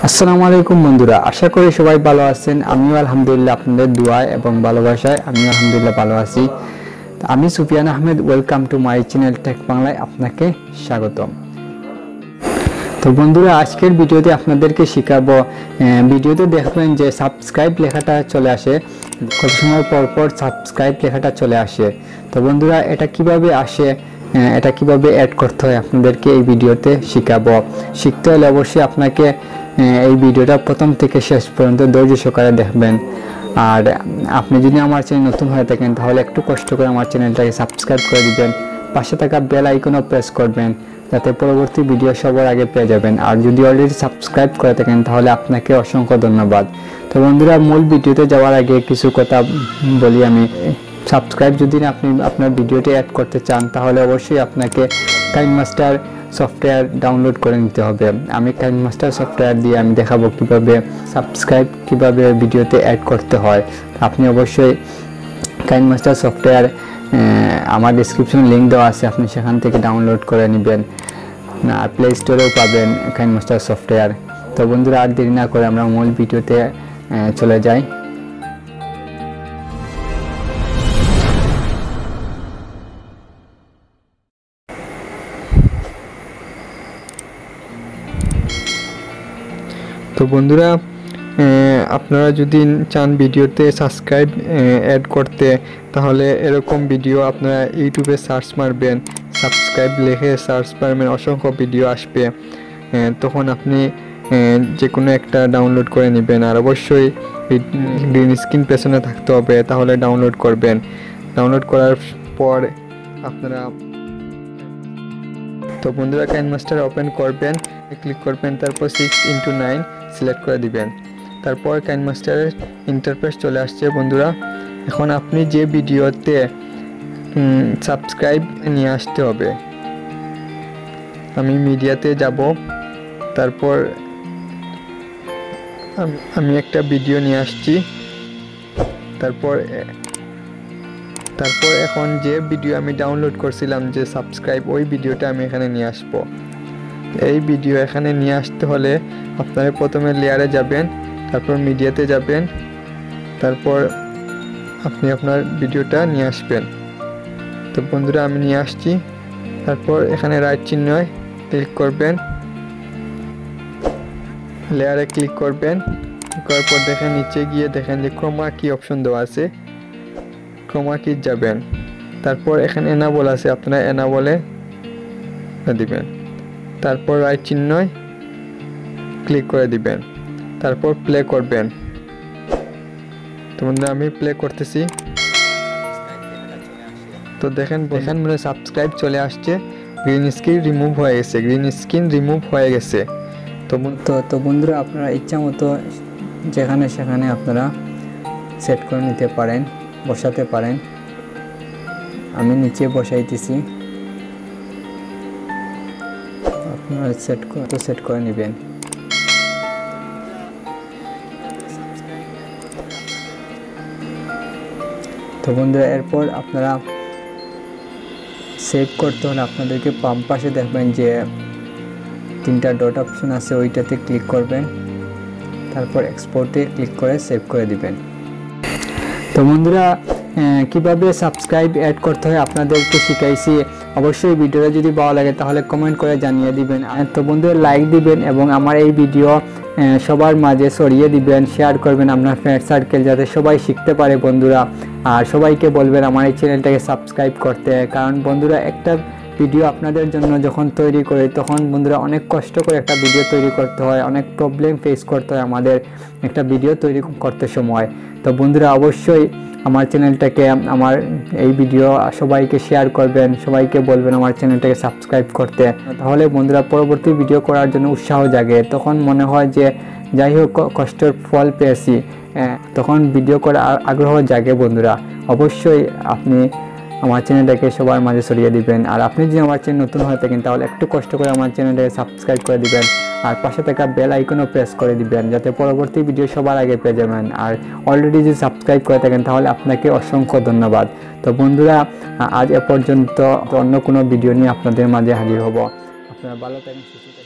আসসালামু আলাইকুম বন্ধুরা, আশা করি সবাই ভালো আছেন। আমিও আলহামদুলিল্লাহ আপনাদের দোয়ায় এবং ভালোবাসায় আমিও আলহামদুলিল্লাহ ভালো আছি। আমি Sufiyan Ahmed, welcome to my channel tech বাংলায় আপনাকে স্বাগতম। তো বন্ধুরা, আজকের ভিডিওতে আপনাদেরকে শেখাবো, ভিডিওতে দেখবেন যে সাবস্ক্রাইব লেখাটা চলে আসে, কত সময় পর পর সাবস্ক্রাইব লেখাটা চলে আসে। তো বন্ধুরা, এটা কিভাবে আসে, এটা কিভাবে অ্যাড করতে হয় আপনাদেরকে এই ভিডিওতে শেখাবো। শিখতে হলে অবশ্যই আপনাকে এই ভিডিওটা প্রথম থেকে শেষ পর্যন্ত ধৈর্য সহকারে দেখবেন। আর আপনি যদি আমার চ্যানেল নতুন হয়ে থাকেন তাহলে একটু কষ্ট করে আমার চ্যানেলটাকে সাবস্ক্রাইব করে দিবেন, পাশে থাকা বেল আইকনও প্রেস করবেন যাতে পরবর্তী ভিডিও সবার আগে পেয়ে যাবেন। আর যদি অলরেডি সাবস্ক্রাইব করে থাকেন তাহলে আপনাকে অসংখ্য ধন্যবাদ। তো বন্ধুরা, মূল ভিডিওতে যাওয়ার আগে কিছু কথা বলি আমি। সাবস্ক্রাইব যদি আপনি আপনার ভিডিওতে অ্যাড করতে চান তাহলে অবশ্যই আপনাকে কাইনমাস্টার সফটওয়্যার ডাউনলোড করে নিতে হবে। আমি কাইনমাস্টার সফটওয়্যার দিয়ে আমি দেখাবো কিভাবে সাবস্ক্রাইব কিভাবে ভিডিওতে অ্যাড করতে হয়। আপনি অবশ্যই কাইনমাস্টার সফটওয়্যার আমার ডেসক্রিপশনে লিঙ্ক দেওয়া আছে, আপনি সেখান থেকে ডাউনলোড করে নেবেন। আর প্লে স্টোরেও পাবেন কাইনমাস্টার সফটওয়্যার। তো বন্ধুরা, আর দেরি না করে আমরা মূল ভিডিওতে চলে যাই। তো বন্ধুরা, আপনারা যদি চান ভিডিওতে সাবস্ক্রাইব অ্যাড করতে, তাহলে এরকম ভিডিও আপনারা ইউটিউবে সার্চ মারবেন, সাবস্ক্রাইব লিখে সার্চ মারবেন, অসংখ্য ভিডিও আসবে। তখন আপনি যে কোনো একটা ডাউনলোড করে নেবেন। আর অবশ্যই গ্রিন স্ক্রিন পেছনে থাকতে হবে, তাহলে ডাউনলোড করবেন। ডাউনলোড করার পর আপনারা তো বন্ধুরা কাইনমাস্টার ওপেন করবেন, ক্লিক করবেন, তারপর 6x9 সিলেক্ট করে দিবেন। তারপর কাইনমাস্টারের ইন্টারফেস চলে আসছে। বন্ধুরা, এখন আপনি যে ভিডিওতে সাবস্ক্রাইব নিয়ে আসতে হবে, আমি মিডিয়াতে যাব। তারপর আমি একটা ভিডিও নিয়ে আসছি। তারপর এখন যে ভিডিও আমি ডাউনলোড করছিলাম যে সাবস্ক্রাইব, ওই ভিডিওটা আমি এখানে নিয়ে আসব। এই ভিডিও এখানে নিয়ে আসতে হলে আপনারা প্রথমে লেয়ারে যাবেন, তারপর মিডিয়াতে যাবেন, তারপর আপনি আপনার ভিডিওটা নিয়ে আসবেন। তো বন্ধুরা, আমি নিয়ে আসছি। তারপর এখানে রাইট চিহ্নয় ক্লিক করবেন, লেয়ারে ক্লিক করবেন, করার পর দেখেন নিচে গিয়ে দেখেন যে ক্রোমা কি অপশন দেওয়া আছে, ক্রোমা কি যাবেন। তারপর এখানে এনাবল আছে, আপনারা এনাবলে দিবেন। তারপর রাইট চিহ্নয় ক্লিক করে দিবেন, তারপর প্লে করবেন। তো বন্ধুরা, আমি প্লে করতেছি। তো দেখেন মানে সাবস্ক্রাইব চলে আসছে, গ্রিন স্ক্রিন রিমুভ হয়ে গেছে, গ্রিন স্ক্রিন রিমুভ হয়ে গেছে। তো বন্ধুরা, আপনারা ইচ্ছা মতো যেখানে সেখানে আপনারা সেট করে নিতে পারেন, বসাতে পারেন। আমি নিচে বসাইতেছি, আপনারা সেট করে নেবেন। তো বন্ধুরা, এরপর আপনারা সেভ করতে হলে আপনাদেরকে বাম পাশে দেখবেন যে 3টা ডট অপশন আছে, ওইটাতে ক্লিক করবেন, তারপর এক্সপোর্টে ক্লিক করে সেভ করে দিবেন। তো বন্ধুরা, কিভাবে সাবস্ক্রাইব অ্যাড করতে হয় আপনাদেরকে শিখাইছি। অবশ্যই ভিডিওটা যদি ভালো লাগে তাহলে কমেন্ট করে জানিয়ে দিবেন। তো বন্ধুরা, লাইক দিবেন এবং আমার এই ভিডিও সবার মাঝে ছড়িয়ে দিবেন, শেয়ার করবেন আপনার ফ্রেন্ড সার্কেল, যাতে সবাই শিখতে পারে বন্ধুরা। আর সবাইকে বলবেন আমার এই চ্যানেলটাকে সাবস্ক্রাইব করতে, কারণ বন্ধুরা একটা ভিডিও আপনাদের জন্য যখন তৈরি করি তখন বন্ধুরা অনেক কষ্ট করে একটা ভিডিও তৈরি করতে হয়, অনেক প্রবলেম ফেস করতে হয় আমাদের একটা ভিডিও তৈরি করতে সময়। তো বন্ধুরা, অবশ্যই আমার চ্যানেলটাকে, আমার এই ভিডিও সবাইকে শেয়ার করবেন, সবাইকে বলবেন আমার চ্যানেলটাকে সাবস্ক্রাইব করতে। তাহলে বন্ধুরা পরবর্তী ভিডিও করার জন্য উৎসাহ জাগে, তখন মনে হয় যে যাই হোক কষ্টের ফল পেয়েছি, তখন ভিডিও করার আগ্রহ জাগে। বন্ধুরা, অবশ্যই আপনি আমার চ্যানেলটাকে সবার মাঝে ছড়িয়ে দিবেন। আর আপনি যদি আমার চ্যানেল নতুন হয়ে থাকেন তাহলে একটু কষ্ট করে আমার চ্যানেলটাকে সাবস্ক্রাইব করে দিবেন, আর পাশে থাকা বেল আইকনও প্রেস করে দিবেন যাতে পরবর্তী ভিডিও সবার আগে পেয়ে যাবেন। আর অলরেডি যদি সাবস্ক্রাইব করে থাকেন তাহলে আপনাকে অসংখ্য ধন্যবাদ। তো বন্ধুরা, আজ এ পর্যন্ত, অন্য কোনো ভিডিও নিয়ে আপনাদের মাঝে হাজির হব। আপনারা ভালো থাকেন, সুস্থ থাকেন।